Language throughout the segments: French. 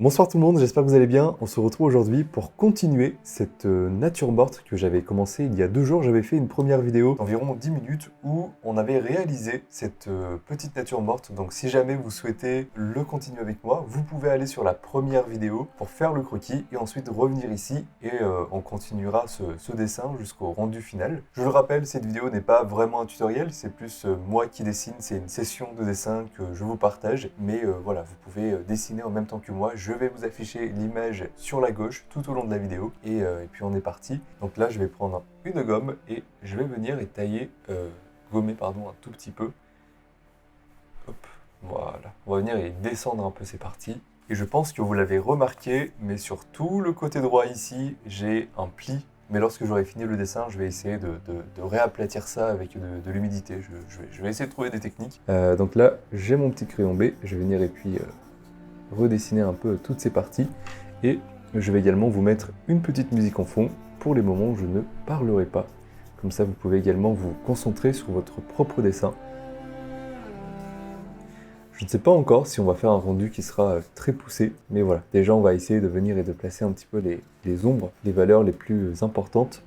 Bonsoir tout le monde, j'espère que vous allez bien. On se retrouve aujourd'hui pour continuer cette nature morte que j'avais commencé il y a 2 jours. J'avais fait une première vidéo d'environ 10 minutes où on avait réalisé cette petite nature morte. Donc si jamais vous souhaitez le continuer avec moi, vous pouvez aller sur la première vidéo pour faire le croquis et ensuite revenir ici et on continuera ce dessin jusqu'au rendu final. Je le rappelle, cette vidéo n'est pas vraiment un tutoriel, c'est plus moi qui dessine, c'est une session de dessin que je vous partage. Mais voilà, vous pouvez dessiner en même temps que moi. Je vais vous afficher l'image sur la gauche tout au long de la vidéo et puis on est parti. Donc là je vais prendre une gomme et je vais venir et tailler, gommer pardon un tout petit peu. Hop, voilà. On va venir et descendre un peu ces parties. Et je pense que vous l'avez remarqué, mais sur tout le côté droit ici, j'ai un pli. Mais lorsque j'aurai fini le dessin, je vais essayer de réaplatir ça avec de l'humidité. Je vais essayer de trouver des techniques. Donc là, j'ai mon petit crayon B. Je vais venir et puis redessiner un peu toutes ces parties. Et je vais également vous mettre une petite musique en fond pour les moments où je ne parlerai pas. Comme ça, vous pouvez également vous concentrer sur votre propre dessin. Je ne sais pas encore si on va faire un rendu qui sera très poussé, mais voilà. Déjà, on va essayer de venir et de placer un petit peu les ombres, les valeurs les plus importantes.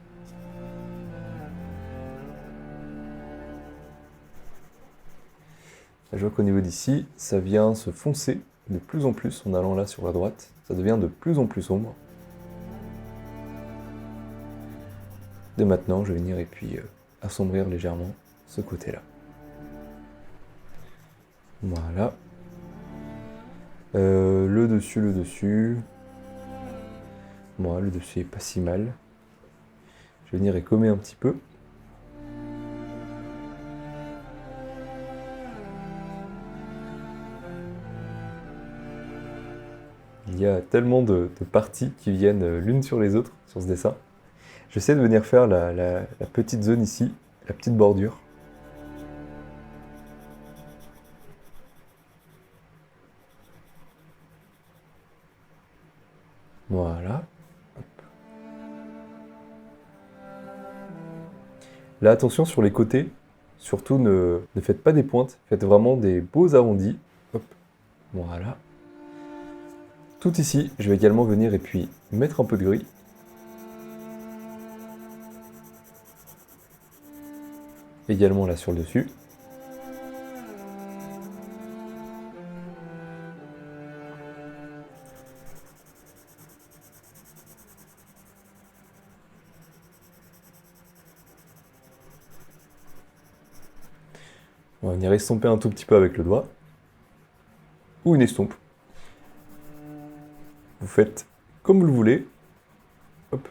Je vois qu'au niveau d'ici, ça vient se foncer de plus en plus en allant là sur la droite. Ça devient de plus en plus sombre. Dès maintenant, je vais venir et puis assombrir légèrement ce côté-là. Voilà. Le dessus. Moi, le dessus est pas si mal. Je vais venir et gommer un petit peu. Il y a tellement de parties qui viennent l'une sur les autres sur ce dessin. J'essaie de venir faire la petite zone ici, la petite bordure. Voilà. Là, attention sur les côtés. Surtout, ne faites pas des pointes. Faites vraiment des beaux arrondis. Hop. Voilà. Tout ici, je vais également venir et puis mettre un peu de gris. Également là sur le dessus. On va venir estomper un tout petit peu avec le doigt. Ou une estompe. Vous faites comme vous le voulez. Hop.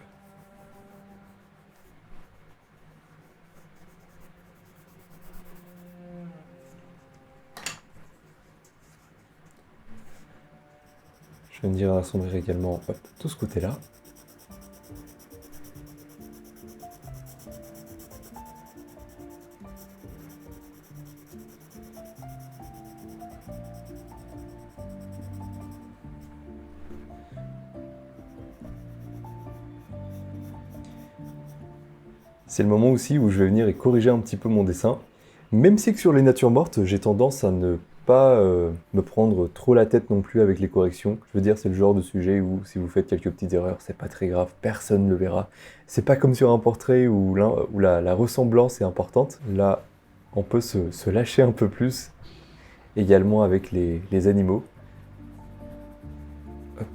Je vais venir assombrir également hop, tout ce côté-là. C'est le moment aussi où je vais venir et corriger un petit peu mon dessin. Même si que sur les natures mortes, j'ai tendance à ne pas me prendre trop la tête non plus avec les corrections. Je veux dire, c'est le genre de sujet où si vous faites quelques petites erreurs, c'est pas très grave, personne ne le verra. C'est pas comme sur un portrait où la ressemblance est importante. Là, on peut se lâcher un peu plus, également avec les animaux. Hop.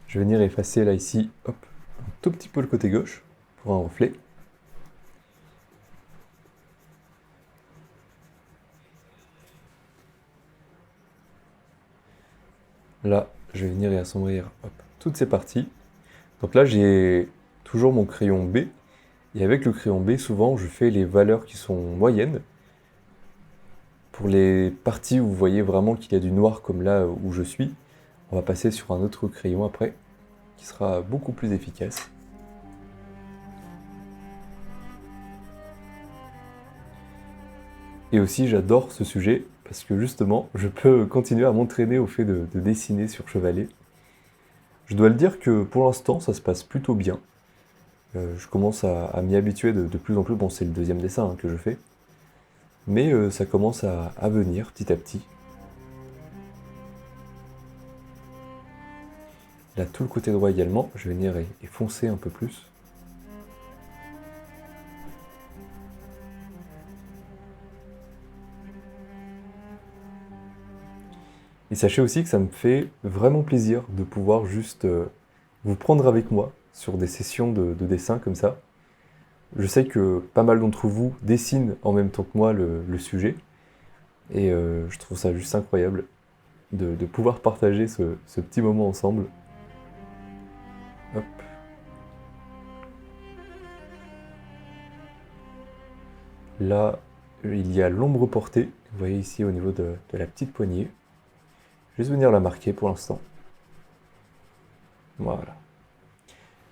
Je vais venir effacer là ici, hop, un tout petit peu le côté gauche pour un reflet. Là, je vais venir et assombrir hop, toutes ces parties. Donc là, j'ai toujours mon crayon B. Et avec le crayon B, souvent, je fais les valeurs qui sont moyennes. Pour les parties où vous voyez vraiment qu'il y a du noir, comme là où je suis, on va passer sur un autre crayon après, qui sera beaucoup plus efficace. Et aussi, j'adore ce sujet, parce que justement, je peux continuer à m'entraîner au fait de dessiner sur chevalet. Je dois le dire que pour l'instant, ça se passe plutôt bien. Je commence à m'y habituer de plus en plus. Bon, c'est le deuxième dessin hein, que je fais. Mais ça commence à venir petit à petit. Là, tout le côté droit également, je vais venir et foncer un peu plus. Et sachez aussi que ça me fait vraiment plaisir de pouvoir juste vous prendre avec moi sur des sessions de dessin comme ça. Je sais que pas mal d'entre vous dessinent en même temps que moi le sujet. Et je trouve ça juste incroyable de pouvoir partager ce petit moment ensemble. Hop. Là, il y a l'ombre portée. Vous voyez ici au niveau de la petite poignée. Je vais juste venir la marquer pour l'instant. Voilà.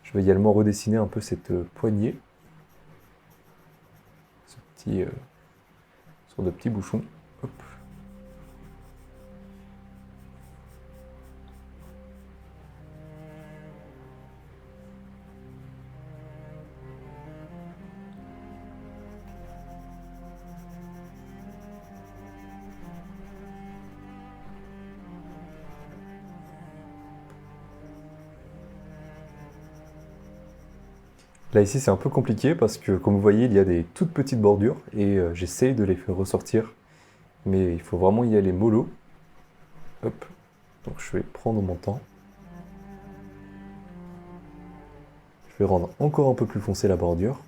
Je vais également redessiner un peu cette poignée. Ce petit, sorte de petit bouchon. Hop. Là ici c'est un peu compliqué parce que comme vous voyez il y a des toutes petites bordures et j'essaye de les faire ressortir. Mais il faut vraiment y aller mollo. Hop. Donc je vais prendre mon temps. Je vais rendre encore un peu plus foncé la bordure.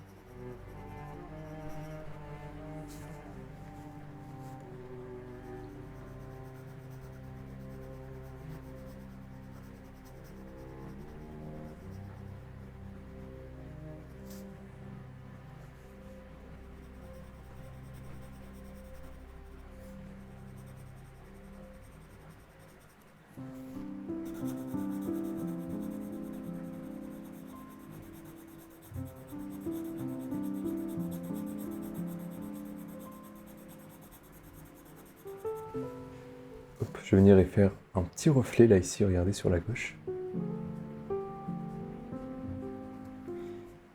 Hop, je vais venir et faire un petit reflet là ici, regardez sur la gauche.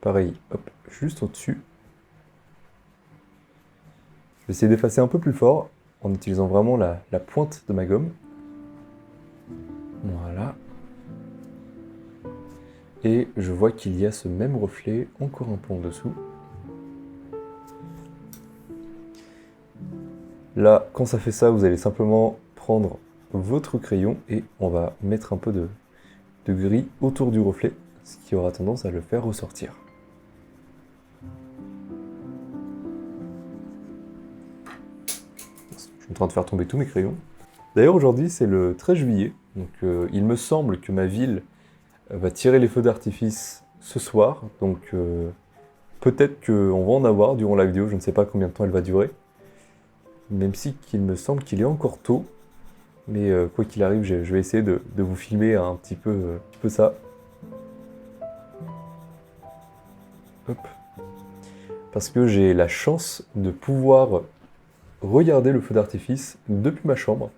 Pareil, hop, juste au-dessus. Je vais essayer d'effacer un peu plus fort en utilisant vraiment la pointe de ma gomme. Voilà. Et je vois qu'il y a ce même reflet encore un peu en dessous. Là, quand ça fait ça, vous allez simplement prendre votre crayon et on va mettre un peu de gris autour du reflet, ce qui aura tendance à le faire ressortir. Je suis en train de faire tomber tous mes crayons. D'ailleurs, aujourd'hui, c'est le 13 juillet, donc il me semble que ma ville va tirer les feux d'artifice ce soir, donc peut-être qu'on va en avoir durant la vidéo, je ne sais pas combien de temps elle va durer. Même si il me semble qu'il est encore tôt, mais quoi qu'il arrive, je vais essayer de vous filmer un petit peu ça. Hop. Parce que j'ai la chance de pouvoir regarder le feu d'artifice depuis ma chambre.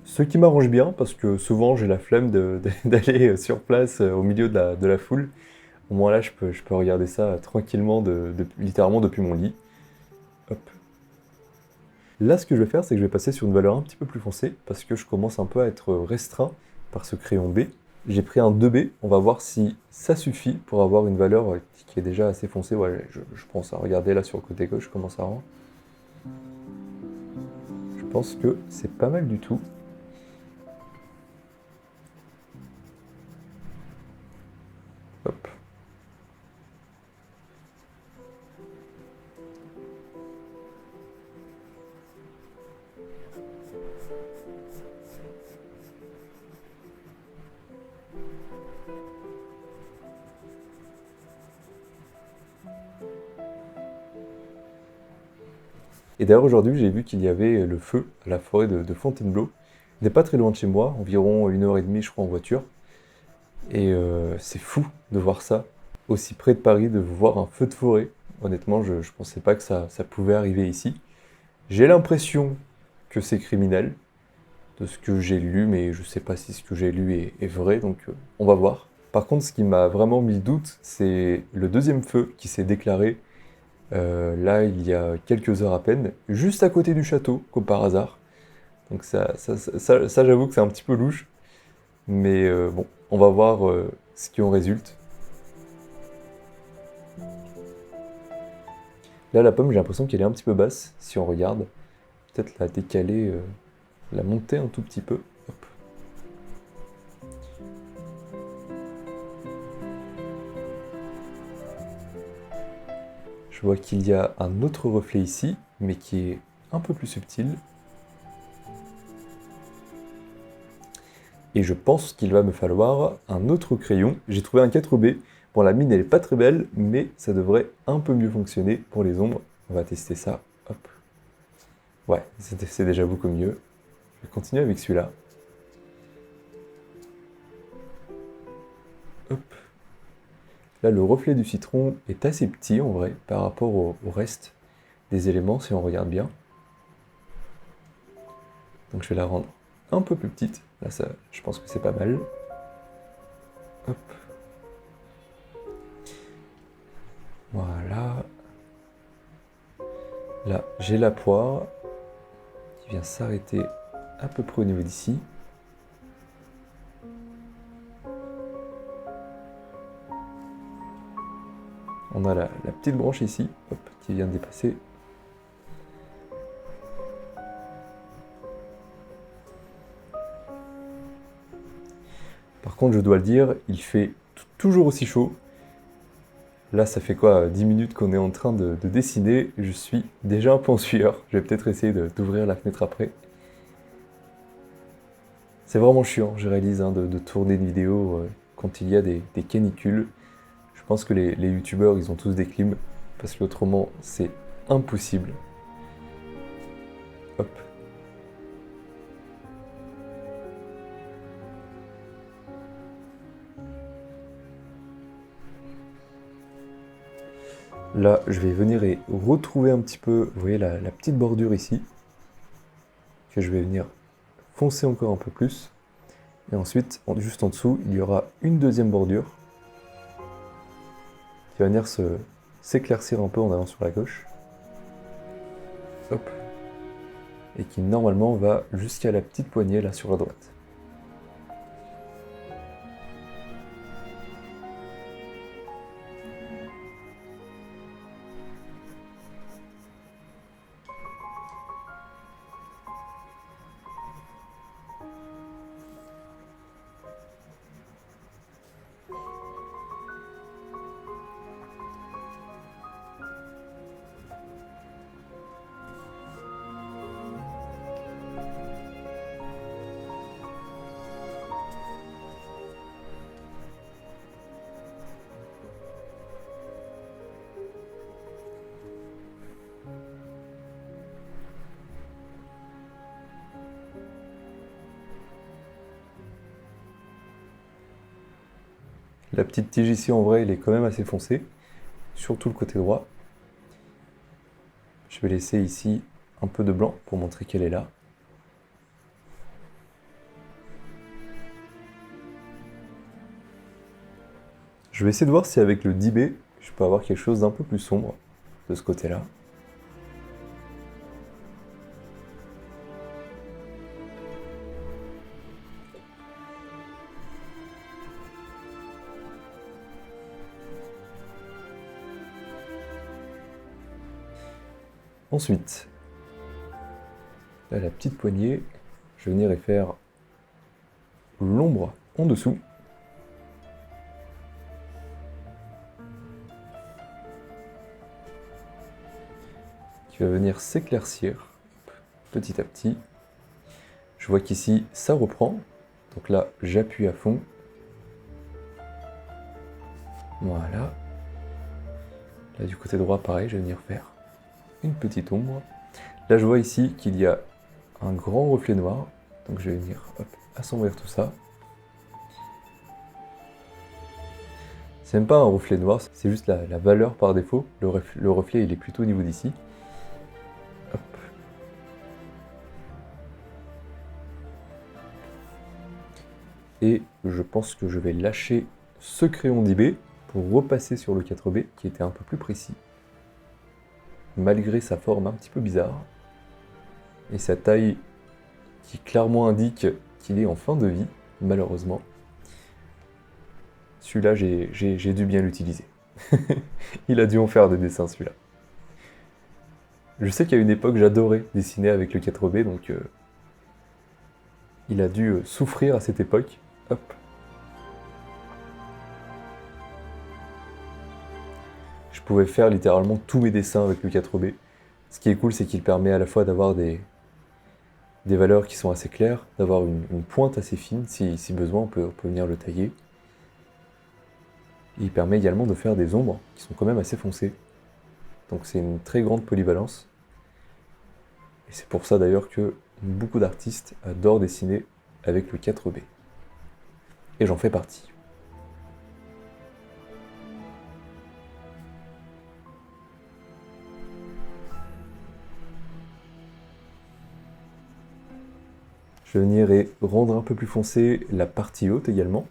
Ce qui m'arrange bien, parce que souvent j'ai la flemme d'aller sur place au milieu de la foule. Au moins là, je peux regarder ça tranquillement, littéralement depuis mon lit. Hop. Là, ce que je vais faire, c'est que je vais passer sur une valeur un petit peu plus foncée, parce que je commence un peu à être restreint par ce crayon B. J'ai pris un 2B, on va voir si ça suffit pour avoir une valeur qui est déjà assez foncée. Ouais, je pense à regarder là sur le côté gauche comment ça rend. Je pense que c'est pas mal du tout. Hop. Et d'ailleurs aujourd'hui j'ai vu qu'il y avait le feu à la forêt de Fontainebleau. Il n'est pas très loin de chez moi, environ 1 h 30 je crois en voiture. Et c'est fou de voir ça, aussi près de Paris, de voir un feu de forêt. Honnêtement, je pensais pas que ça pouvait arriver ici. J'ai l'impression que c'est criminel, de ce que j'ai lu, mais je sais pas si ce que j'ai lu est vrai, donc on va voir. Par contre, ce qui m'a vraiment mis le doute, c'est le deuxième feu qui s'est déclaré là il y a quelques heures à peine, juste à côté du château, comme par hasard. Donc ça, j'avoue que c'est un petit peu louche, mais bon, on va voir ce qui en résulte. Là, la pomme, j'ai l'impression qu'elle est un petit peu basse, si on regarde. Peut-être la décaler, la monter un tout petit peu. Hop. Je vois qu'il y a un autre reflet ici, mais qui est un peu plus subtil. Et je pense qu'il va me falloir un autre crayon. J'ai trouvé un 4B. Bon, la mine, elle est pas très belle, mais ça devrait un peu mieux fonctionner pour les ombres. On va tester ça. Hop. Ouais, c'est déjà beaucoup mieux. Je vais continuer avec celui-là. Hop. Là, le reflet du citron est assez petit en vrai par rapport au reste des éléments si on regarde bien. Donc je vais la rendre un peu plus petite. Là, ça, je pense que c'est pas mal. Hop. Voilà. Là, j'ai la poire qui vient s'arrêter à peu près au niveau d'ici. On a la petite branche ici, hop, qui vient de dépasser. Par contre, je dois le dire, il fait toujours aussi chaud. Là, ça fait quoi, 10 minutes qu'on est en train de dessiner. Je suis déjà un peu en sueur. Je vais peut-être essayer d'ouvrir la fenêtre après. C'est vraiment chiant, je réalise, hein, de tourner une vidéo quand il y a des canicules. Je pense que les youtubeurs, ils ont tous des clims, parce qu'autrement, c'est impossible. Hop. Là, je vais venir et retrouver un petit peu, vous voyez, la petite bordure ici, que je vais venir foncer encore un peu plus. Et ensuite, juste en dessous, il y aura une deuxième bordure qui va venir s'éclaircir un peu en allant sur la gauche. Hop. Et qui normalement va jusqu'à la petite poignée là sur la droite. La petite tige ici, en vrai, elle est quand même assez foncée, surtout le côté droit. Je vais laisser ici un peu de blanc pour montrer qu'elle est là. Je vais essayer de voir si avec le 10B, je peux avoir quelque chose d'un peu plus sombre de ce côté-là. Ensuite, là, la petite poignée, je vais venir et faire l'ombre en dessous. Qui va venir s'éclaircir petit à petit. Je vois qu'ici, ça reprend. Donc là, j'appuie à fond. Voilà. Là, du côté droit, pareil, je vais venir faire une petite ombre. Là, je vois ici qu'il y a un grand reflet noir. Donc je vais venir assombrir tout ça. C'est même pas un reflet noir, c'est juste la valeur par défaut. Le reflet, il est plutôt au niveau d'ici. Hop. Et je pense que je vais lâcher ce crayon d'IB pour repasser sur le 4B qui était un peu plus précis. Malgré sa forme un petit peu bizarre. Et sa taille qui clairement indique qu'il est en fin de vie, malheureusement. Celui-là, j'ai dû bien l'utiliser. Il a dû en faire des dessins, celui-là. Je sais qu'à une époque, j'adorais dessiner avec le 4B, donc il a dû souffrir à cette époque. Hop. Je pouvais faire littéralement tous mes dessins avec le 4B. Ce qui est cool, c'est qu'il permet à la fois d'avoir des valeurs qui sont assez claires, d'avoir une pointe assez fine, si besoin, on peut venir le tailler. Et il permet également de faire des ombres qui sont quand même assez foncées. Donc c'est une très grande polyvalence. Et c'est pour ça d'ailleurs que beaucoup d'artistes adorent dessiner avec le 4B. Et j'en fais partie. Je vais venir et rendre un peu plus foncé la partie haute également.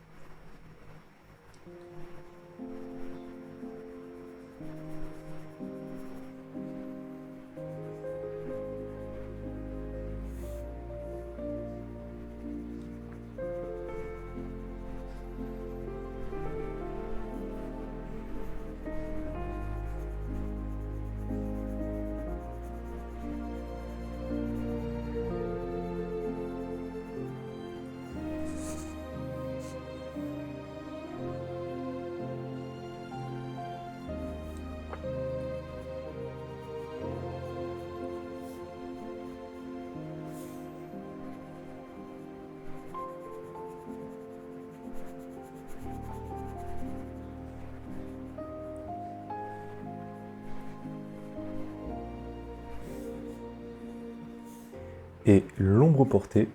Et l'ombre portée,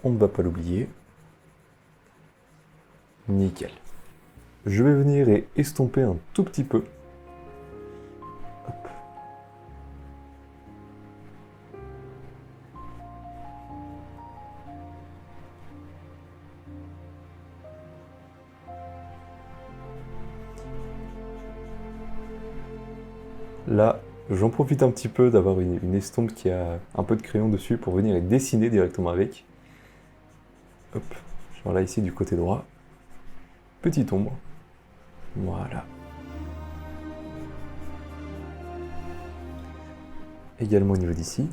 on ne va pas l'oublier. Nickel. Je vais venir et estomper un tout petit peu. Hop. Là, j'en profite un petit peu d'avoir une estompe qui a un peu de crayon dessus pour venir et dessiner directement avec. Hop, genre là ici du côté droit. Petite ombre. Voilà. Également au niveau d'ici.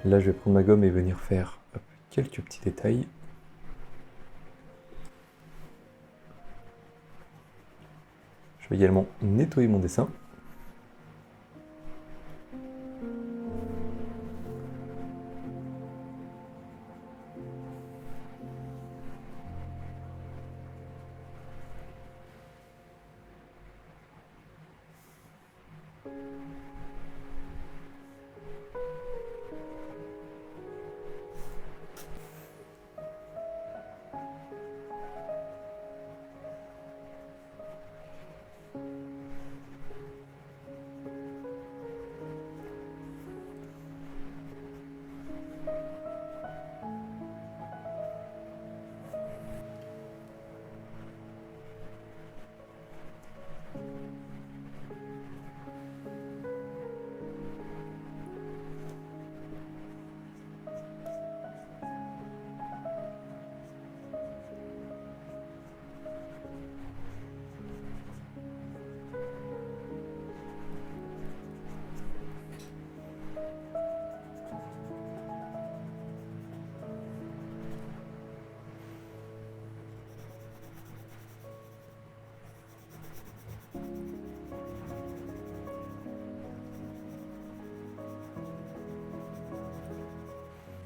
Là, je vais prendre ma gomme et venir faire quelques petits détails. Je vais également nettoyer mon dessin.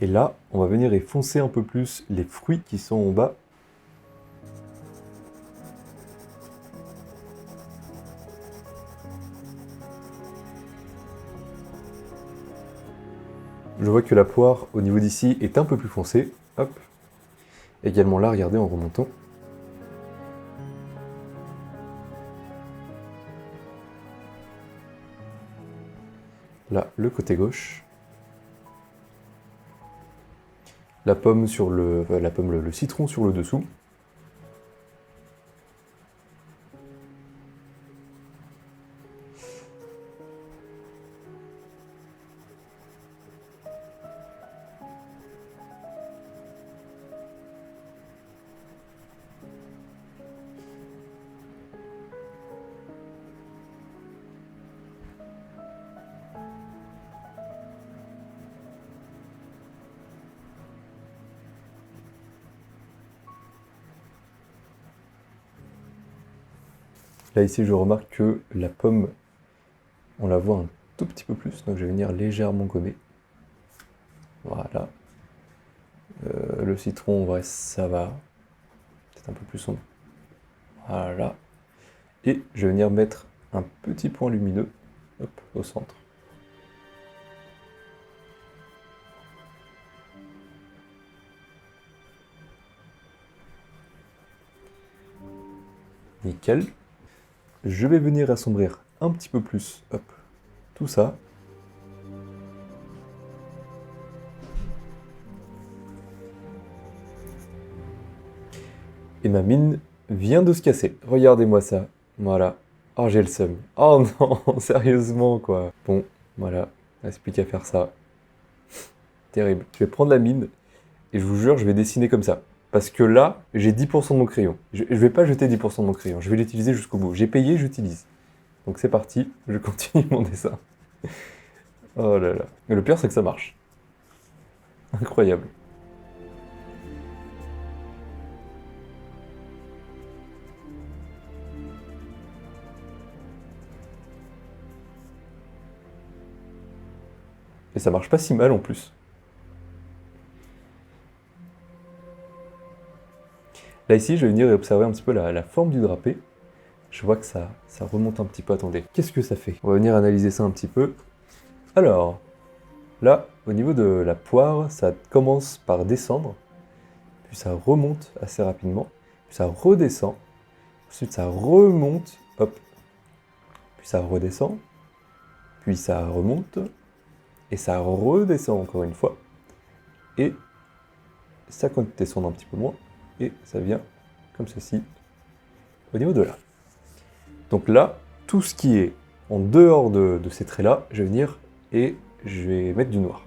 Et là, on va venir effoncer un peu plus les fruits qui sont en bas. Je vois que la poire, au niveau d'ici, est un peu plus foncée. Hop. Également là, regardez, en remontant. Là, le côté gauche. La pomme sur le citron sur le dessous. Là ici je remarque que la pomme, on la voit un tout petit peu plus, donc je vais venir légèrement gommer. Voilà. Le citron, ouais, ça va. Peut-être un peu plus sombre. Voilà. Et je vais venir mettre un petit point lumineux, hop, au centre. Nickel. Je vais venir assombrir un petit peu plus, hop, tout ça. Et ma mine vient de se casser. Regardez-moi ça. Voilà. Oh, j'ai le seum. Oh non, sérieusement, quoi. Bon, voilà. Il reste plus qu'à faire ça. Terrible. Je vais prendre la mine et je vous jure, je vais dessiner comme ça. Parce que là, j'ai 10% de mon crayon. Je vais pas jeter 10% de mon crayon. Je vais l'utiliser jusqu'au bout. J'ai payé, j'utilise. Donc c'est parti. Je continue mon dessin. Oh là là. Mais le pire, c'est que ça marche. Incroyable. Et ça marche pas si mal en plus. Là ici, je vais venir observer un petit peu la forme du drapé. Je vois que ça remonte un petit peu. Attendez, qu'est-ce que ça fait? On va venir analyser ça un petit peu. Alors, là, au niveau de la poire, ça commence par descendre, puis ça remonte assez rapidement, puis ça redescend, ensuite ça remonte, hop, puis ça redescend, puis ça remonte, et ça redescend encore une fois, et ça continue de descendre un petit peu moins, et ça vient comme ceci, au niveau de là. Donc là, tout ce qui est en dehors de ces traits-là, je vais venir et je vais mettre du noir.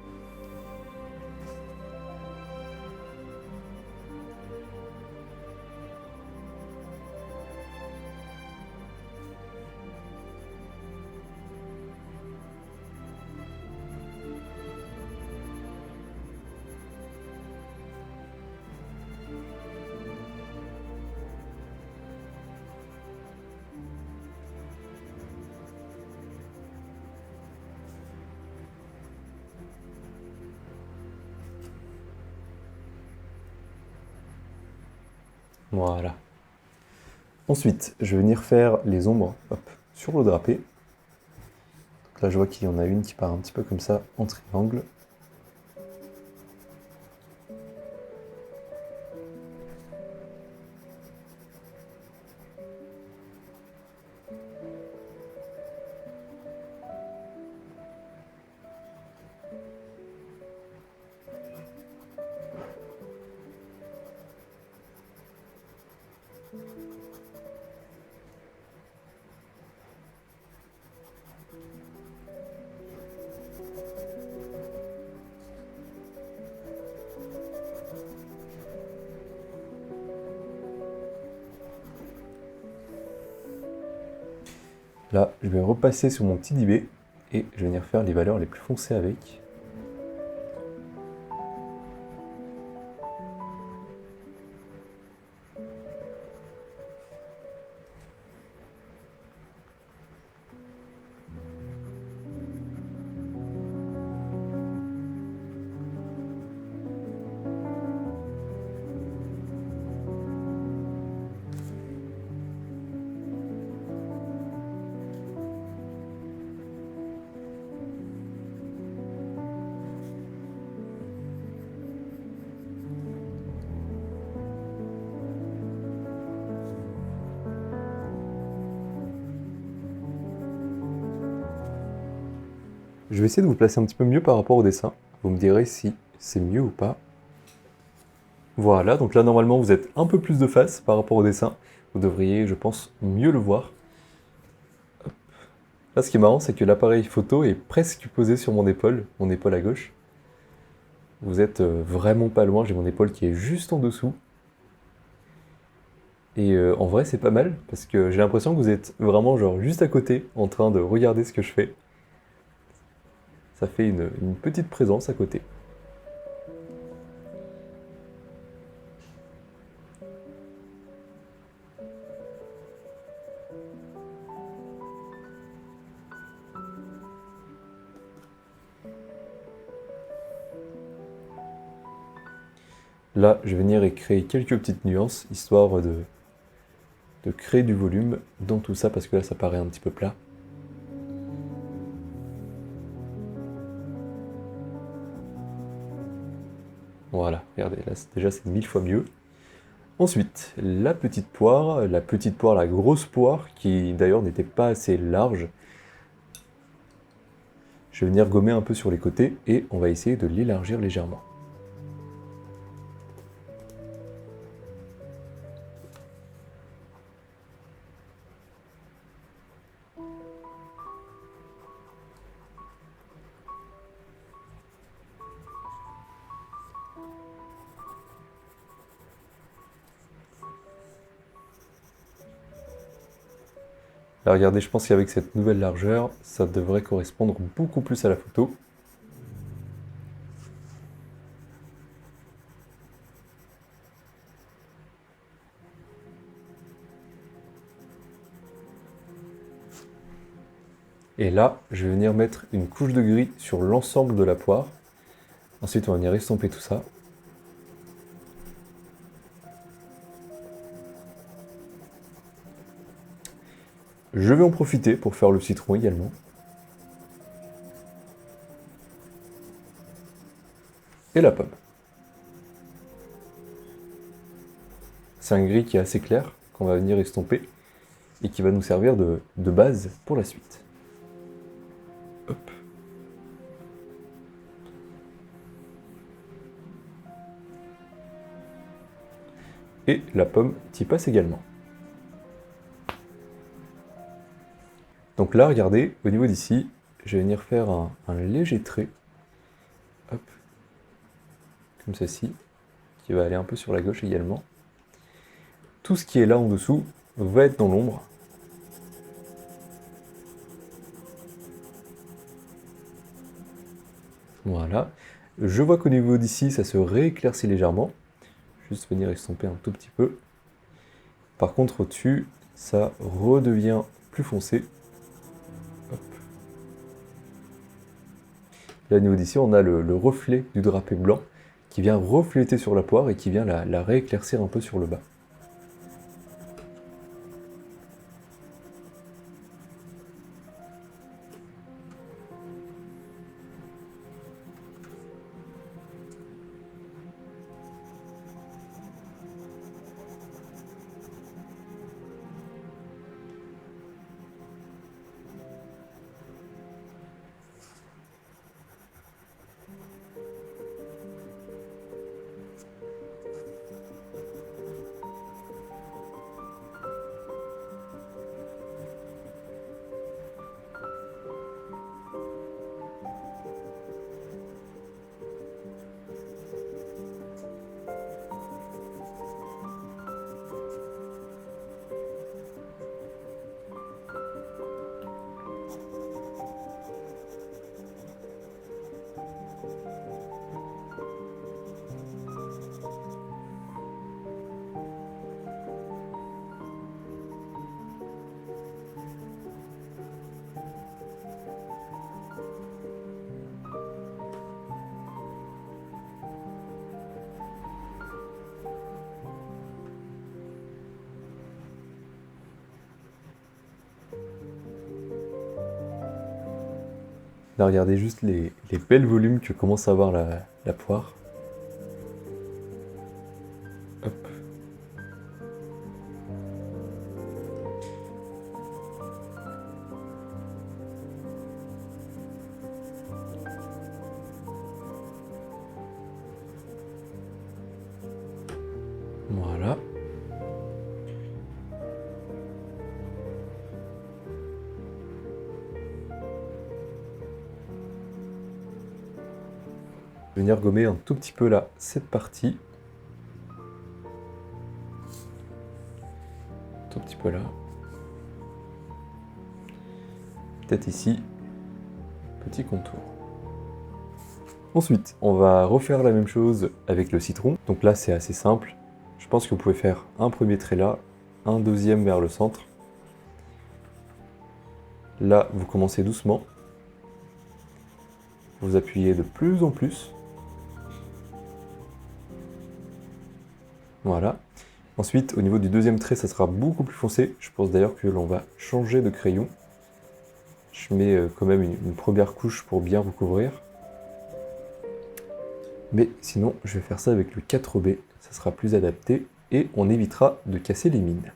Voilà. Ensuite, je vais venir faire les ombres, hop, sur le drapé. Donc là, je vois qu'il y en a une qui part un petit peu comme ça, en triangle. Là, je vais repasser sur mon petit dibé et je vais venir faire les valeurs les plus foncées avec. Je vais essayer de vous placer un petit peu mieux par rapport au dessin. Vous me direz si c'est mieux ou pas. Voilà, donc là normalement vous êtes un peu plus de face par rapport au dessin. Vous devriez, je pense, mieux le voir. Hop. Là ce qui est marrant, c'est que l'appareil photo est presque posé sur mon épaule à gauche. Vous êtes vraiment pas loin, j'ai mon épaule qui est juste en dessous. Et en vrai c'est pas mal, parce que j'ai l'impression que vous êtes vraiment genre juste à côté, en train de regarder ce que je fais. Ça fait une petite présence à côté. Là, je vais venir et créer quelques petites nuances, histoire de créer du volume dans tout ça, parce que là, ça paraît un petit peu plat. Voilà, regardez, là, déjà, c'est 1000 fois mieux. Ensuite, la petite poire, la grosse poire, qui d'ailleurs n'était pas assez large. Je vais venir gommer un peu sur les côtés, et on va essayer de l'élargir légèrement. Là, regardez, je pense qu'avec cette nouvelle largeur, ça devrait correspondre beaucoup plus à la photo. Et là, je vais venir mettre une couche de gris sur l'ensemble de la poire. Ensuite, on va venir estomper tout ça. Je vais en profiter pour faire le citron également. Et la pomme. C'est un gris qui est assez clair, qu'on va venir estomper, et qui va nous servir de base pour la suite. Hop. Et la pomme t'y passe également. Donc là, regardez, au niveau d'ici, je vais venir faire un léger trait. Hop. Comme ceci, qui va aller un peu sur la gauche également. Tout ce qui est là en dessous va être dans l'ombre. Voilà. Je vois qu'au niveau d'ici, ça se rééclaircit légèrement. Juste venir estomper un tout petit peu. Par contre, au-dessus, ça redevient plus foncé. Hop. Là, au niveau d'ici, on a le reflet du drapé blanc qui vient refléter sur la poire et qui vient la rééclaircir un peu sur le bas. Là, regardez juste les belles volumes que commence à avoir la poire. Hop. Venir gommer un tout petit peu là, cette partie. Un tout petit peu là. Peut-être ici. Petit contour. Ensuite, on va refaire la même chose avec le citron. Donc là, c'est assez simple. Je pense que vous pouvez faire un premier trait là, un deuxième vers le centre. Là, vous commencez doucement. Vous appuyez de plus en plus. Voilà. Ensuite, au niveau du deuxième trait, ça sera beaucoup plus foncé. Je pense d'ailleurs que l'on va changer de crayon. Je mets quand même une première couche pour bien recouvrir. Mais sinon, je vais faire ça avec le 4B. Ça sera plus adapté et on évitera de casser les mines.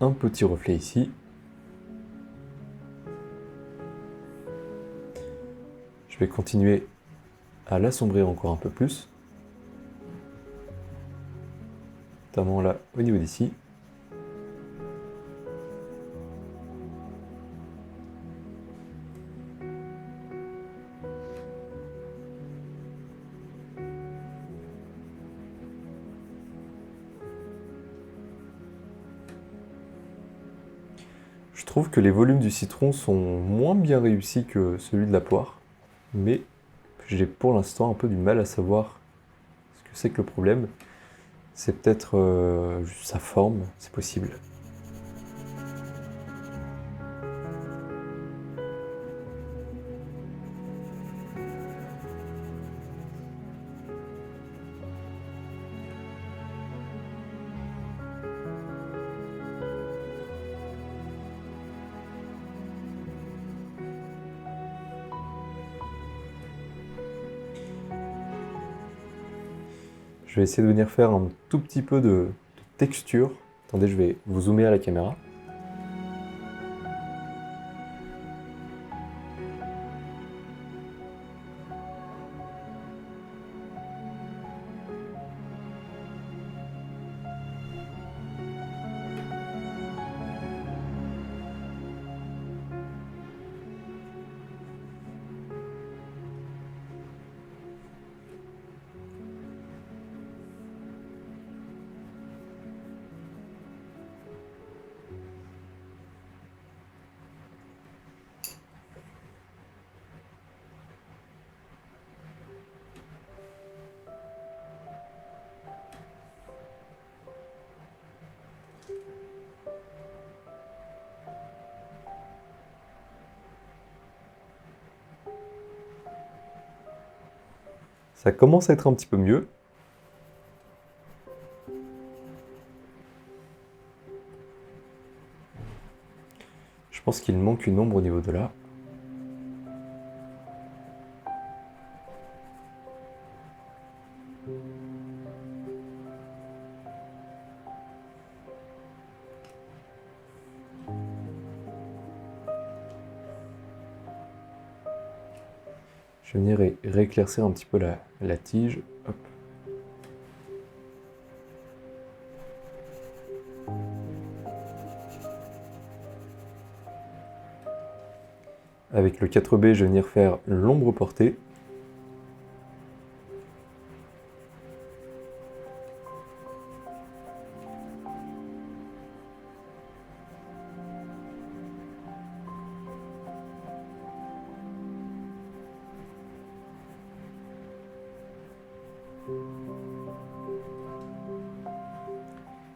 Un petit reflet ici. Je vais continuer à l'assombrir encore un peu plus. Notamment là, au niveau d'ici. Je trouve que les volumes du citron sont moins bien réussis que celui de la poire, mais j'ai pour l'instant un peu du mal à savoir ce que c'est que le problème. C'est peut-être juste sa forme, c'est possible. Je vais essayer de venir faire un tout petit peu de texture. Attendez, je vais vous zoomer à la caméra. Ça commence à être un petit peu mieux. Je pense qu'il manque une ombre au niveau de là. Je vais venir rééclaircir un petit peu la tige. Hop. Avec le 4B, je vais venir faire l'ombre portée.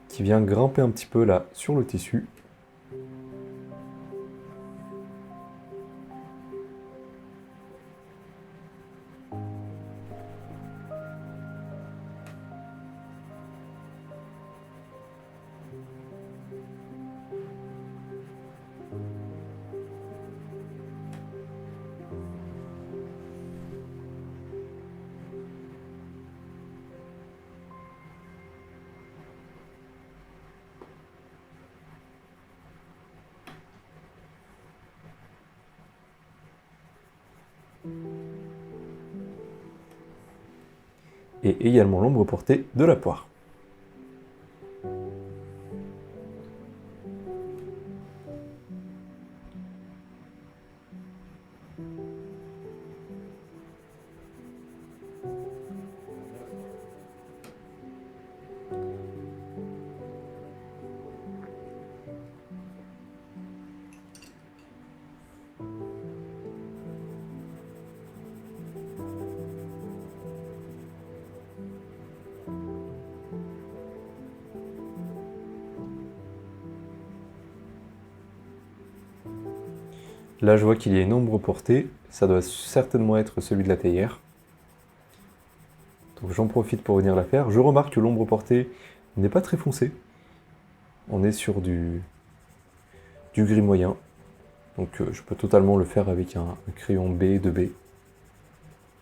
Qui vient grimper un petit peu là sur le tissu. et également l'ombre portée de la poire. Là, je vois qu'il y a une ombre portée. Ça doit certainement être celui de la théière. Donc j'en profite pour venir la faire. Je remarque que l'ombre portée n'est pas très foncée. On est sur du gris moyen. Donc je peux totalement le faire avec un crayon B, 2B.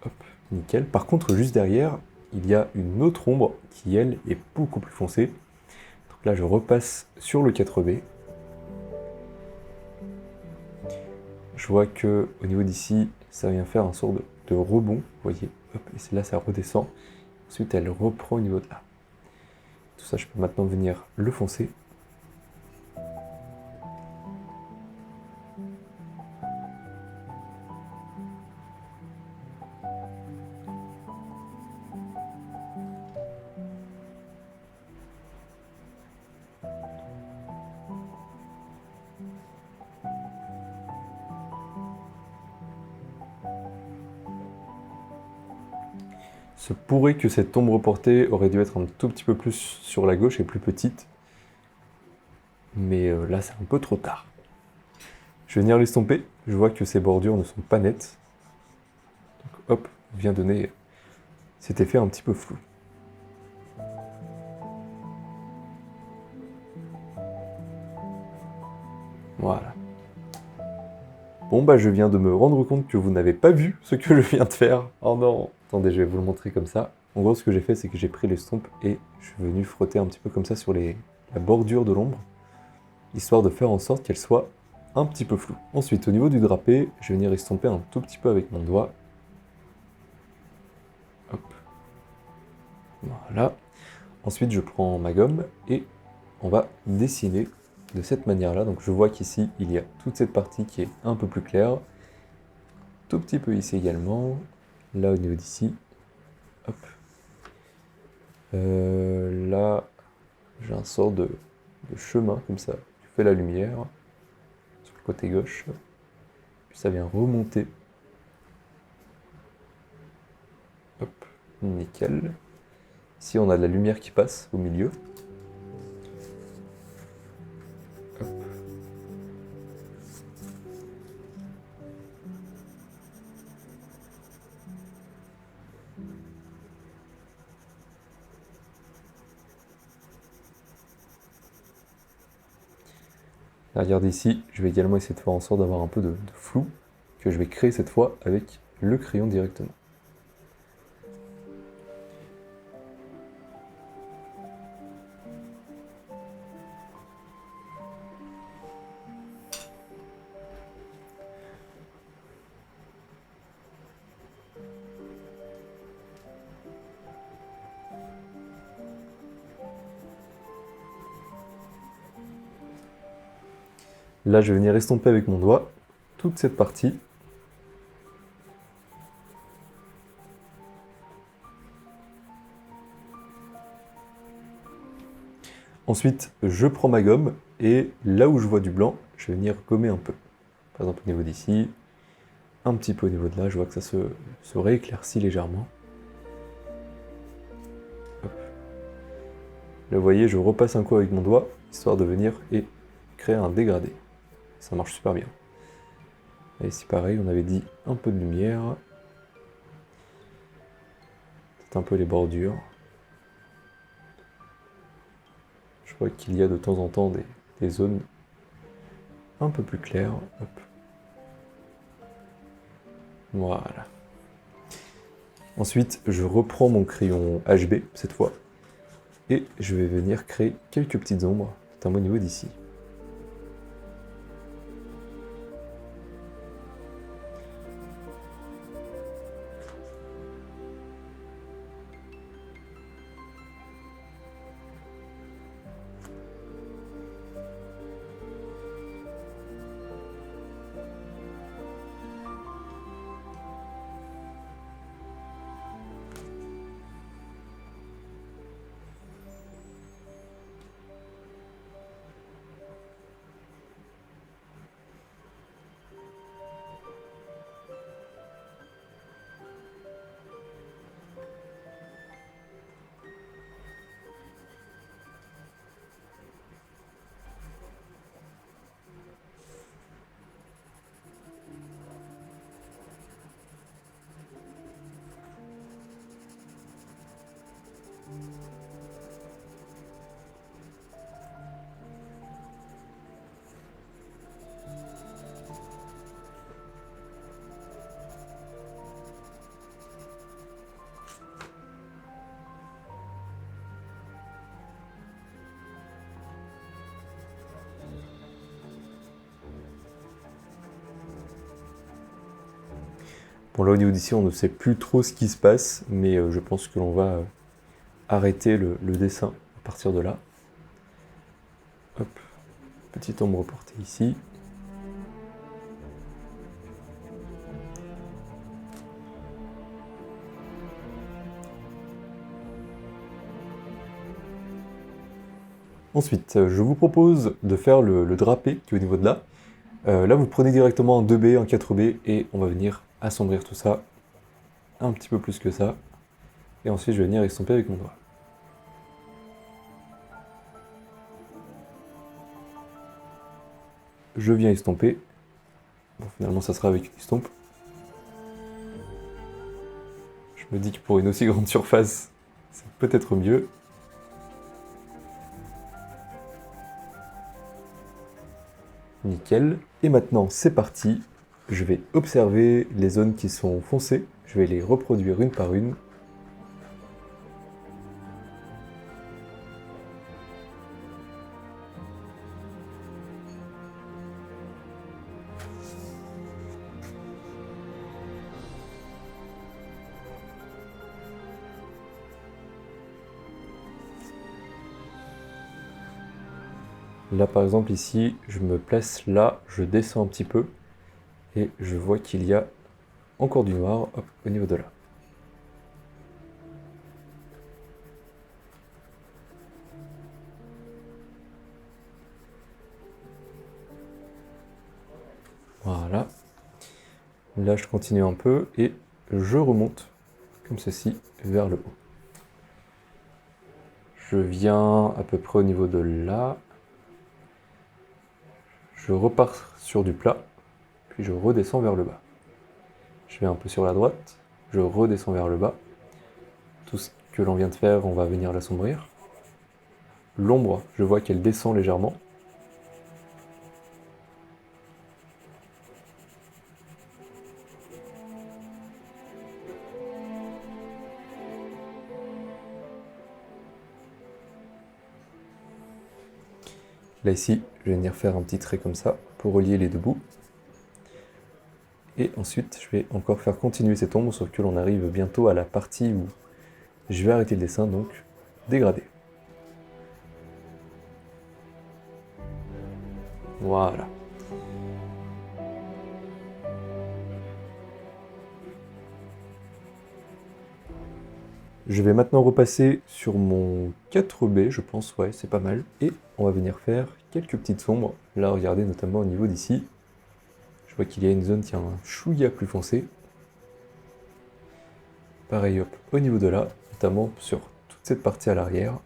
Hop, nickel. Par contre, juste derrière, il y a une autre ombre qui, elle, est beaucoup plus foncée. Donc là, je repasse sur le 4B. Je vois que au niveau d'ici, ça vient faire un sort de rebond, vous voyez. Hop, et c'est là, ça redescend. Ensuite, elle reprend au niveau de là. Tout ça, je peux maintenant venir le foncer. Se pourrait que cette ombre portée aurait dû être un tout petit peu plus sur la gauche et plus petite. Mais là, c'est un peu trop tard. Je vais venir l'estomper. Je vois que ces bordures ne sont pas nettes. Donc hop, on vient donner cet effet un petit peu flou. Voilà. Bon bah je viens de me rendre compte que vous n'avez pas vu ce que je viens de faire. Oh non. Attendez, je vais vous le montrer comme ça. En gros, ce que j'ai fait, c'est que j'ai pris l'estompe et je suis venu frotter un petit peu comme ça sur la bordure de l'ombre, histoire de faire en sorte qu'elle soit un petit peu floue. Ensuite, au niveau du drapé, je vais venir estomper un tout petit peu avec mon doigt. Hop. Voilà. Ensuite, je prends ma gomme et on va dessiner de cette manière-là. Donc je vois qu'ici, il y a toute cette partie qui est un peu plus claire. Tout petit peu ici également. Là, au niveau d'ici. Hop. Là, j'ai un sort de chemin comme ça. Je fais la lumière sur le côté gauche. Puis ça vient remonter. Hop, nickel. Ici, on a de la lumière qui passe au milieu. Hop. Là, regardez ici, je vais également essayer de faire en sorte d'avoir un peu de flou, que je vais créer cette fois avec le crayon directement. Là, je vais venir estomper avec mon doigt toute cette partie. Ensuite, je prends ma gomme et là où je vois du blanc, je vais venir gommer un peu. Par exemple, au niveau d'ici, un petit peu au niveau de là, je vois que ça se rééclaircit légèrement. Hop. Là, vous voyez, je repasse un coup avec mon doigt, histoire de venir et créer un dégradé. Ça marche super bien. Et ici, pareil, on avait dit un peu de lumière. Peut-être un peu les bordures. Je vois qu'il y a de temps en temps des zones un peu plus claires. Hop. Voilà. Ensuite, je reprends mon crayon HB, cette fois, et je vais venir créer quelques petites ombres, notamment au niveau d'ici. Bon, là au niveau d'ici, on ne sait plus trop ce qui se passe, mais je pense que l'on va arrêter le dessin à partir de là. Hop, petite ombre portée ici. Ensuite, je vous propose de faire le drapé qui est au niveau de là. Là, vous prenez directement un 2B, un 4B, et on va venir assombrir tout ça un petit peu plus que ça. Et ensuite, je vais venir estomper avec mon doigt. Je viens estomper. Bon, finalement, ça sera avec une estompe. Je me dis que pour une aussi grande surface, c'est peut-être mieux. Nickel. Et maintenant, c'est parti. Je vais observer les zones qui sont foncées. Je vais les reproduire une par une. Là par exemple ici, je me place là, je descends un petit peu et je vois qu'il y a encore du noir hop, au niveau de là. Voilà. Là je continue un peu et je remonte comme ceci vers le haut. Je viens à peu près au niveau de là. Je repars sur du plat, puis je redescends vers le bas. Je vais un peu sur la droite, je redescends vers le bas. Tout ce que l'on vient de faire, on va venir l'assombrir. L'ombre, je vois qu'elle descend légèrement. Là ici, je vais venir faire un petit trait comme ça pour relier les deux bouts. Et ensuite, je vais encore faire continuer cette ombre, sauf que l'on arrive bientôt à la partie où je vais arrêter le dessin, donc dégrader. Voilà. Je vais maintenant repasser sur mon 4B, je pense, ouais, c'est pas mal. Et on va venir faire quelques petites sombres. Là, regardez notamment au niveau d'ici. Je vois qu'il y a une zone qui est un chouïa plus foncé. Pareil, hop, au niveau de là, notamment sur toute cette partie à l'arrière.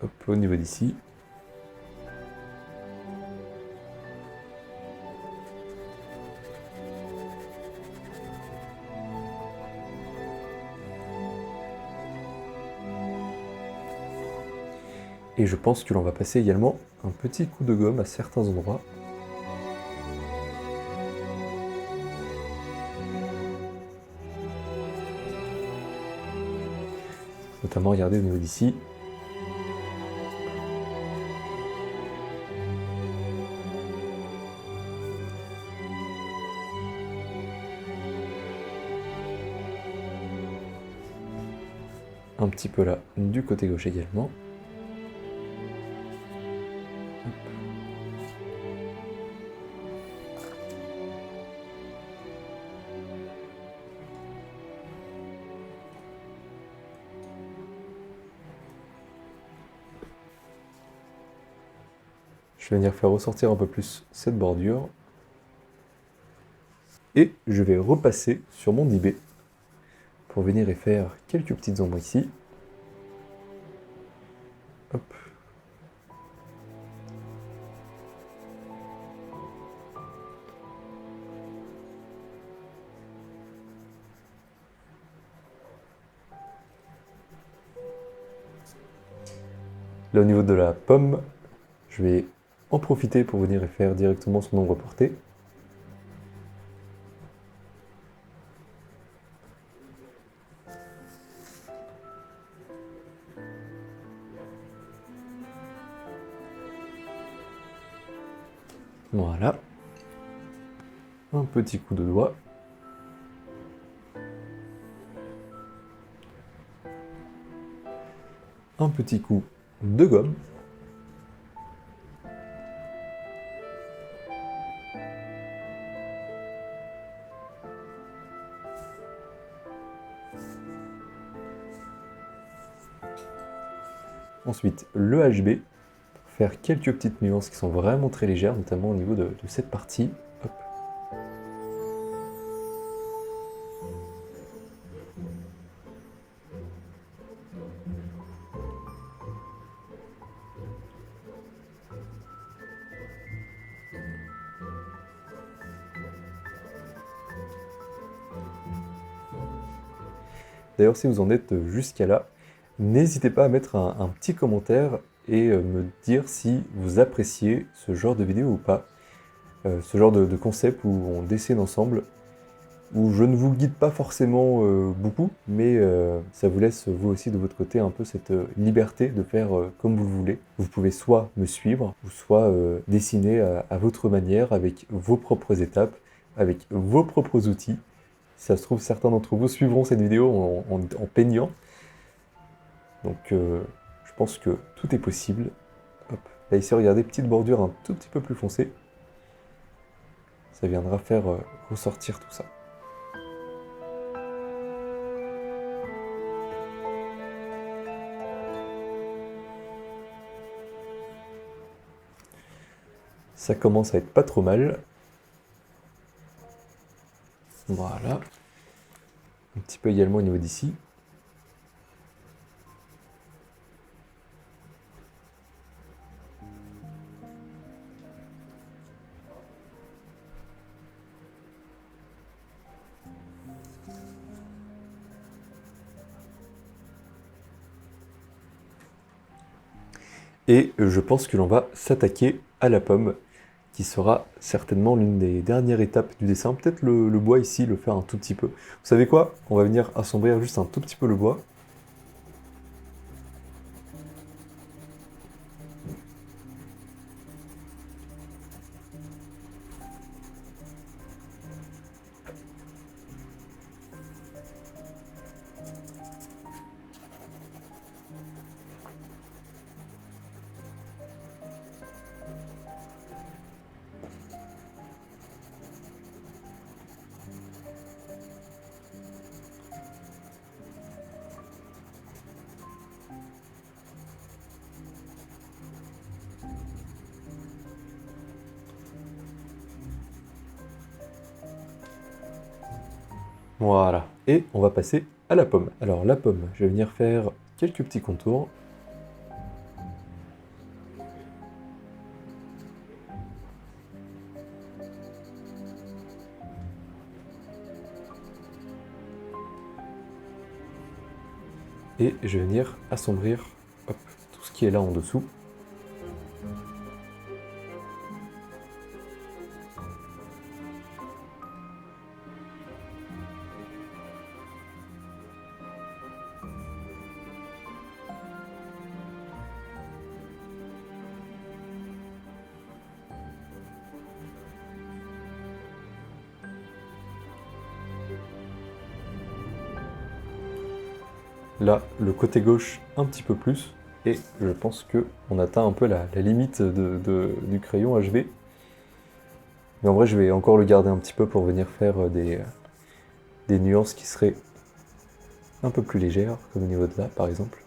Hop, au niveau d'ici. Et je pense que l'on va passer également un petit coup de gomme à certains endroits. Notamment, regardez au niveau d'ici. Un petit peu là, du côté gauche également. Je vais venir faire ressortir un peu plus cette bordure. Et je vais repasser sur mon 10B pour venir y faire quelques petites ombres ici. Hop. Là au niveau de la pomme, je vais en profiter pour venir y faire directement son ombre portée. Voilà. Un petit coup de doigt. Un petit coup de gomme. Ensuite, le HB, pour faire quelques petites nuances qui sont vraiment très légères, notamment au niveau de cette partie. Hop. D'ailleurs, si vous en êtes jusqu'à là, n'hésitez pas à mettre un petit commentaire et me dire si vous appréciez ce genre de vidéo ou pas. Ce genre de concept où on dessine ensemble, où je ne vous guide pas forcément beaucoup, mais ça vous laisse vous aussi de votre côté un peu cette liberté de faire comme vous le voulez. Vous pouvez soit me suivre, ou soit dessiner à votre manière, avec vos propres étapes, avec vos propres outils. Si ça se trouve, certains d'entre vous suivront cette vidéo en peignant. Donc je pense que tout est possible. Hop. Là ici, regardez, petite bordure un tout petit peu plus foncée. Ça viendra faire ressortir tout ça. Ça commence à être pas trop mal. Voilà. Un petit peu également au niveau d'ici. Et je pense que l'on va s'attaquer à la pomme, qui sera certainement l'une des dernières étapes du dessin. Peut-être le bois ici, le faire un tout petit peu. Vous savez quoi? On va venir assombrir juste un tout petit peu le bois. Voilà. Et on va passer à la pomme. Alors la pomme, je vais venir faire quelques petits contours. Et je vais venir assombrir hop, tout ce qui est là en dessous. Là, le côté gauche un petit peu plus. Et je pense qu'on atteint un peu la limite du crayon HB. Mais en vrai, je vais encore le garder un petit peu pour venir faire des nuances qui seraient un peu plus légères, comme au niveau de là, par exemple.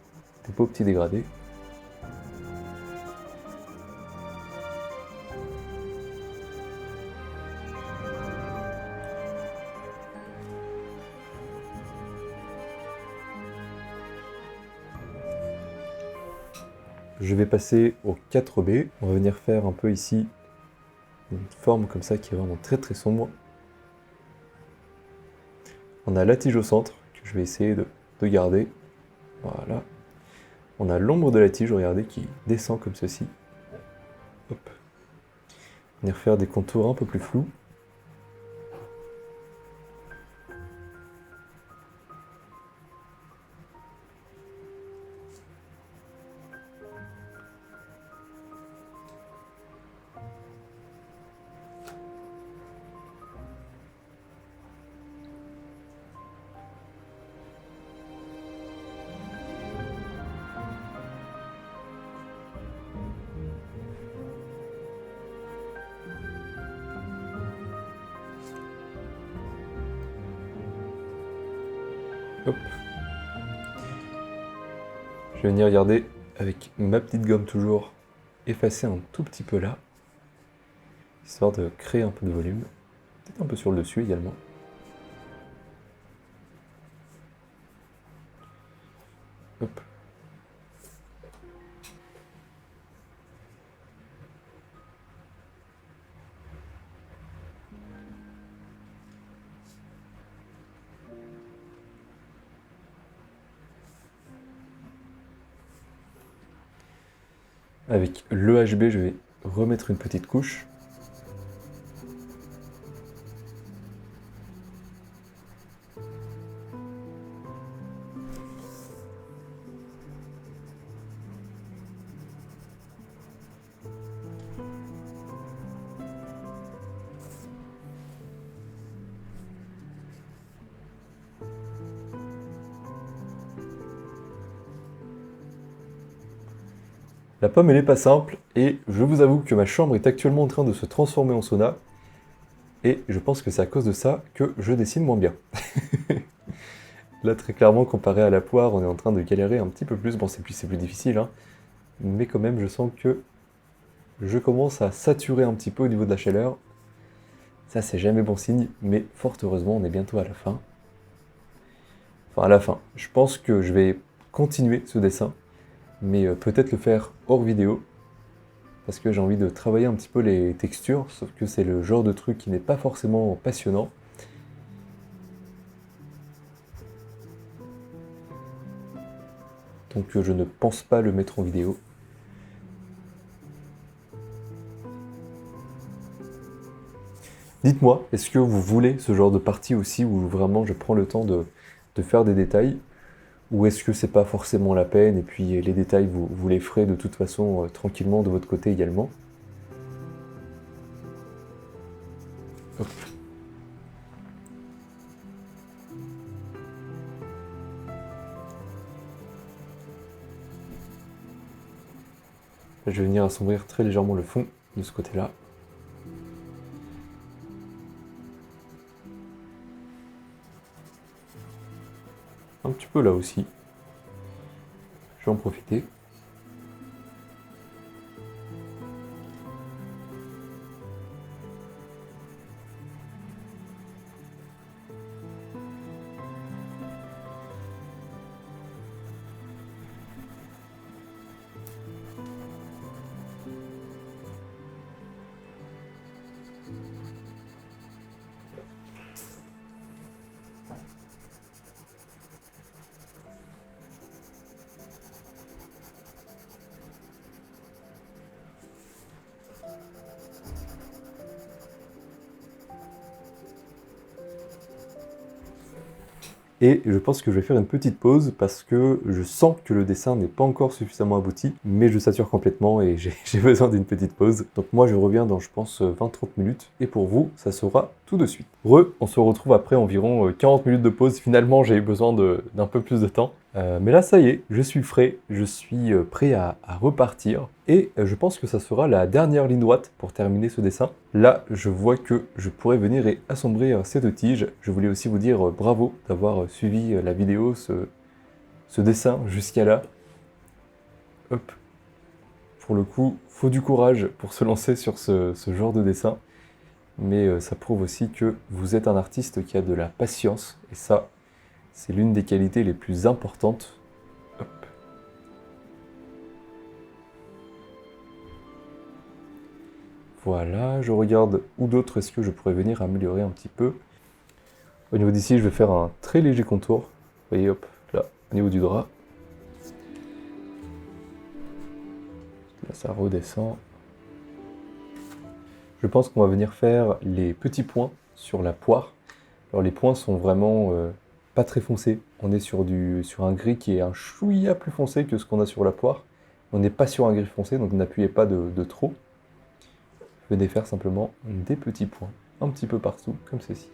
Des beaux petits dégradés. Je vais passer au 4B. On va venir faire un peu ici une forme comme ça qui est vraiment très très sombre. On a la tige au centre, que je vais essayer de garder. Voilà. On a l'ombre de la tige, regardez, qui descend comme ceci. Hop. Venir faire des contours un peu plus flous. Hop. Je vais venir regarder avec ma petite gomme toujours, effacer un tout petit peu là, histoire de créer un peu de volume. Peut-être un peu sur le dessus également. Hop. Avec l'EHB, je vais remettre une petite couche. La pomme, elle n'est pas simple, et je vous avoue que ma chambre est actuellement en train de se transformer en sauna, et je pense que c'est à cause de ça que je dessine moins bien. Là, très clairement, comparé à la poire, on est en train de galérer un petit peu plus. Bon, c'est plus difficile, hein, mais quand même, je sens que je commence à saturer un petit peu au niveau de la chaleur. Ça, c'est jamais bon signe, mais fort heureusement, on est bientôt à la fin. Enfin, à la fin. Je pense que je vais continuer ce dessin, mais peut-être le faire hors vidéo, parce que j'ai envie de travailler un petit peu les textures, sauf que c'est le genre de truc qui n'est pas forcément passionnant. Donc je ne pense pas le mettre en vidéo. Dites-moi, est-ce que vous voulez ce genre de partie aussi où vraiment je prends le temps de faire des détails? Ou est-ce que c'est pas forcément la peine et puis les détails vous les ferez de toute façon tranquillement de votre côté également? Hop. Je vais venir assombrir très légèrement le fond de ce côté-là. Un petit peu là aussi. Je vais en profiter. Et je pense que je vais faire une petite pause parce que je sens que le dessin n'est pas encore suffisamment abouti, mais je sature complètement et j'ai besoin d'une petite pause. Donc moi je reviens dans je pense 20-30 minutes et pour vous ça sera tout de suite. On se retrouve après environ 40 minutes de pause. Finalement j'ai eu besoin d'un peu plus de temps. Mais là ça y est, je suis frais, je suis prêt à repartir. Et je pense que ça sera la dernière ligne droite pour terminer ce dessin. Là, je vois que je pourrais venir et assombrir ces deux tiges. Je voulais aussi vous dire bravo d'avoir suivi la vidéo, ce dessin jusqu'à là. Hop. Pour le coup, faut du courage pour se lancer sur ce genre de dessin. Mais ça prouve aussi que vous êtes un artiste qui a de la patience. Et ça, c'est l'une des qualités les plus importantes. Hop. Voilà, je regarde où d'autre est-ce que je pourrais venir améliorer un petit peu. Au niveau d'ici, je vais faire un très léger contour. Vous voyez, hop, là, au niveau du drap. Là, ça redescend. Je pense qu'on va venir faire les petits points sur la poire. Alors les points sont vraiment pas très foncés. On est sur un gris qui est un chouïa plus foncé que ce qu'on a sur la poire. On n'est pas sur un gris foncé, donc n'appuyez pas de trop. Venez faire simplement des petits points, un petit peu partout, comme ceci.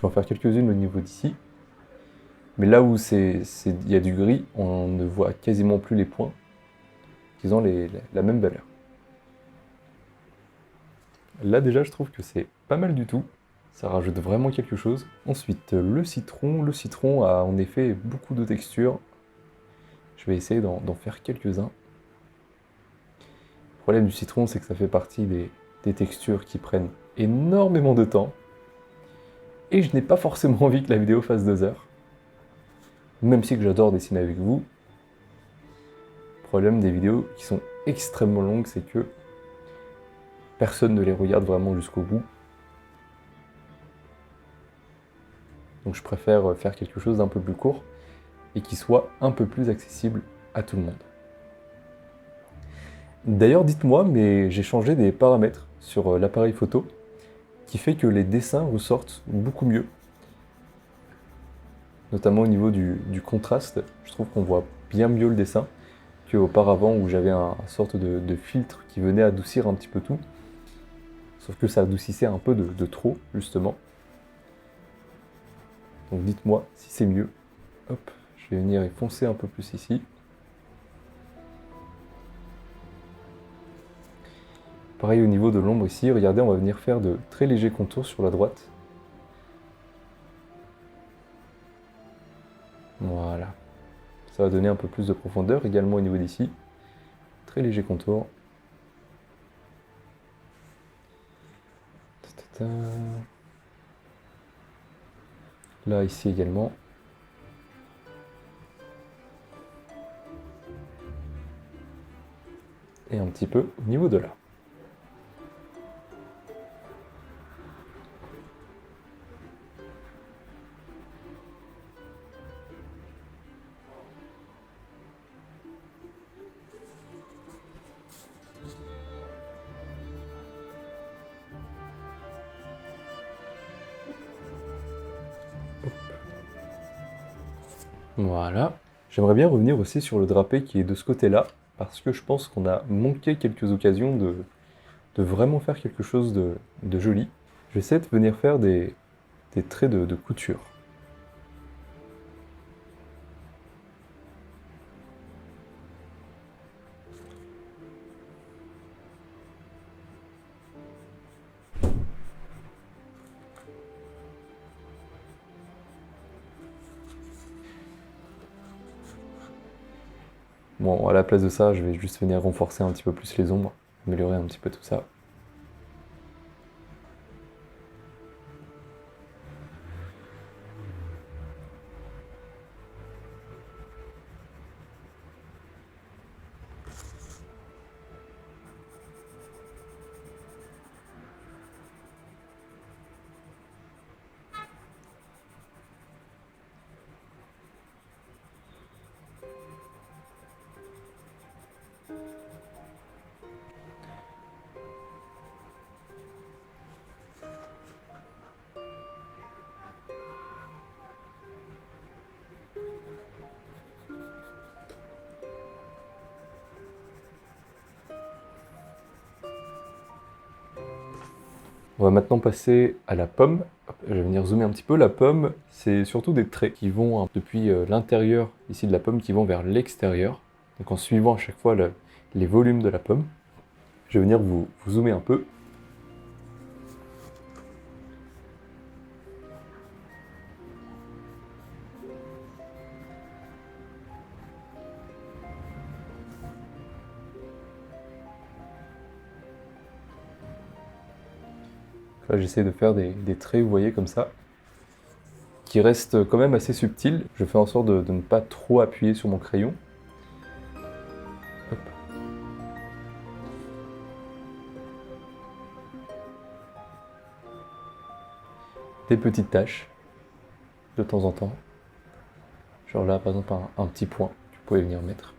vais en faire quelques-unes au niveau d'ici. Mais là où il y a du gris, on ne voit quasiment plus les points qui ont la même valeur. Là déjà, je trouve que c'est pas mal du tout. Ça rajoute vraiment quelque chose. Ensuite, le citron. Le citron a en effet beaucoup de textures. Je vais essayer d'en faire quelques-uns. Le problème du citron, c'est que ça fait partie des textures qui prennent énormément de temps. Et je n'ai pas forcément envie que la vidéo fasse 2 heures. Même si que j'adore dessiner avec vous. Le problème des vidéos qui sont extrêmement longues, c'est que personne ne les regarde vraiment jusqu'au bout. Donc je préfère faire quelque chose d'un peu plus court et qui soit un peu plus accessible à tout le monde. D'ailleurs, dites-moi, mais j'ai changé des paramètres sur l'appareil photo qui fait que les dessins ressortent beaucoup mieux. Notamment au niveau du contraste, je trouve qu'on voit bien mieux le dessin qu'auparavant où j'avais un sorte de filtre qui venait adoucir un petit peu tout. Sauf que ça adoucissait un peu de trop, justement. Donc dites-moi si c'est mieux. Hop, je vais venir y foncer un peu plus ici. Pareil au niveau de l'ombre ici, regardez, on va venir faire de très légers contours sur la droite. Voilà. Ça va donner un peu plus de profondeur également au niveau d'ici. Très léger contour. Là, ici également. Et un petit peu au niveau de là. Voilà. J'aimerais bien revenir aussi sur le drapé qui est de ce côté-là, parce que je pense qu'on a manqué quelques occasions de vraiment faire quelque chose de joli. Je vais essayer de venir faire des traits de couture. Bon, à la place de ça, je vais juste venir renforcer un petit peu plus les ombres, améliorer un petit peu tout ça. On va maintenant passer à la pomme. Je vais venir zoomer un petit peu. La pomme, c'est surtout des traits qui vont depuis l'intérieur ici de la pomme qui vont vers l'extérieur. Donc en suivant à chaque fois les volumes de la pomme. Je vais venir vous zoomer un peu. Là, j'essaie de faire des traits, vous voyez, comme ça, qui restent quand même assez subtils. Je fais en sorte de ne pas trop appuyer sur mon crayon. Hop. Des petites taches, de temps en temps. Genre là, par exemple, un petit point que vous pouvez venir mettre.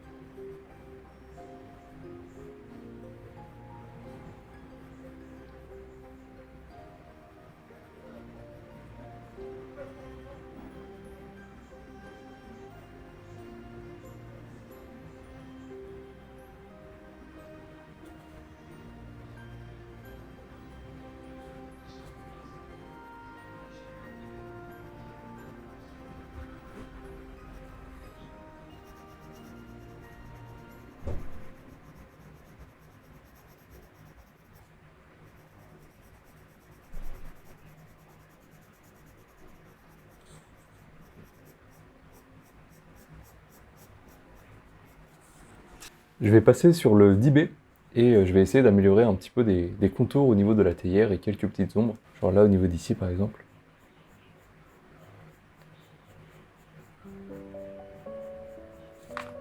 Je vais passer sur le 10B et je vais essayer d'améliorer un petit peu des contours au niveau de la théière et quelques petites ombres. Genre là au niveau d'ici par exemple.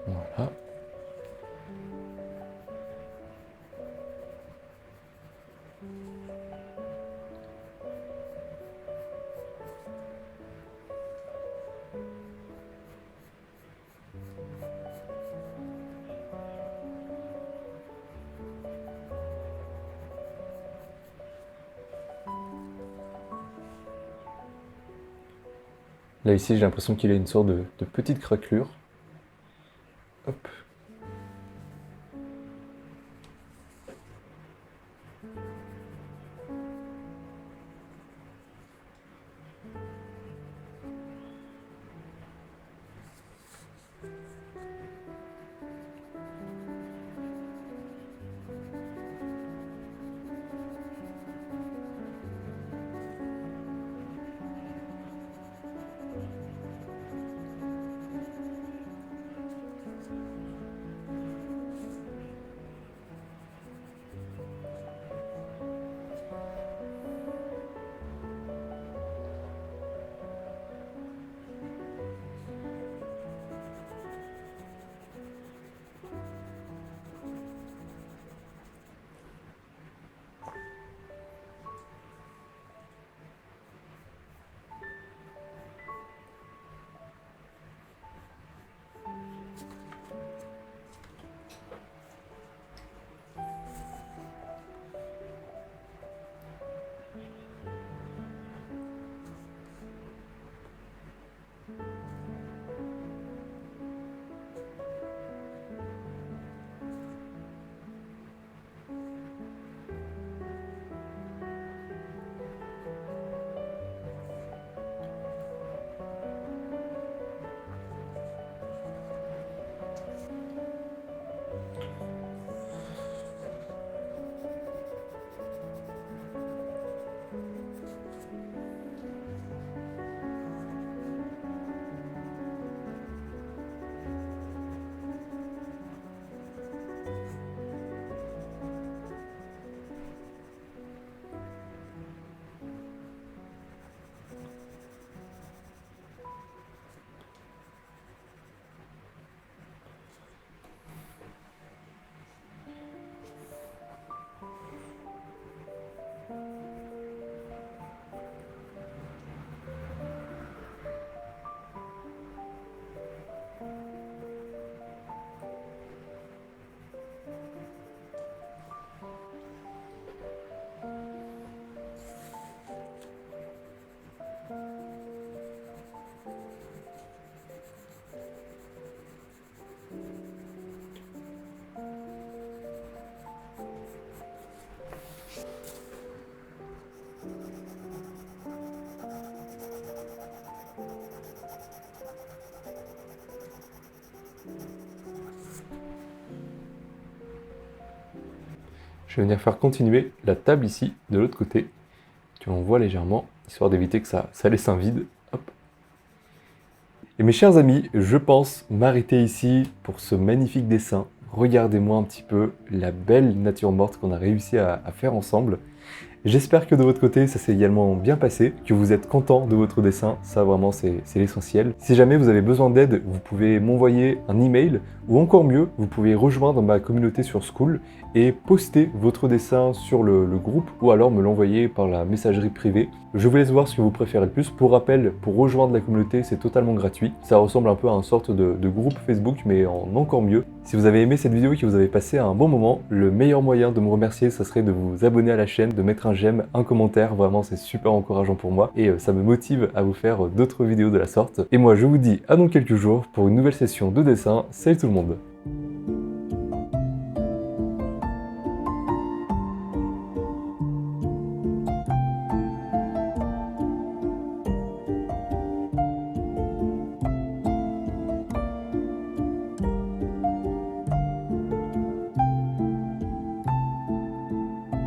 Voilà. Là ici j'ai l'impression qu'il a une sorte de petite craquelure. Hop. Je vais venir faire continuer la table ici, de l'autre côté. Tu l'envoies légèrement, histoire d'éviter que ça laisse un vide. Hop. Et mes chers amis, je pense m'arrêter ici pour ce magnifique dessin. Regardez-moi un petit peu la belle nature morte qu'on a réussi à faire ensemble. J'espère que de votre côté, ça s'est également bien passé, que vous êtes content de votre dessin, ça vraiment c'est l'essentiel. Si jamais vous avez besoin d'aide, vous pouvez m'envoyer un email ou encore mieux, vous pouvez rejoindre ma communauté sur Skool et poster votre dessin sur le groupe ou alors me l'envoyer par la messagerie privée. Je vous laisse voir ce que vous préférez le plus. Pour rappel, pour rejoindre la communauté, c'est totalement gratuit. Ça ressemble un peu à une sorte de groupe Facebook, mais en encore mieux. Si vous avez aimé cette vidéo et que vous avez passé un bon moment, le meilleur moyen de me remercier, ça serait de vous abonner à la chaîne, de mettre un j'aime, un commentaire. Vraiment, c'est super encourageant pour moi et ça me motive à vous faire d'autres vidéos de la sorte. Et moi, je vous dis à dans quelques jours pour une nouvelle session de dessin. Salut tout le monde!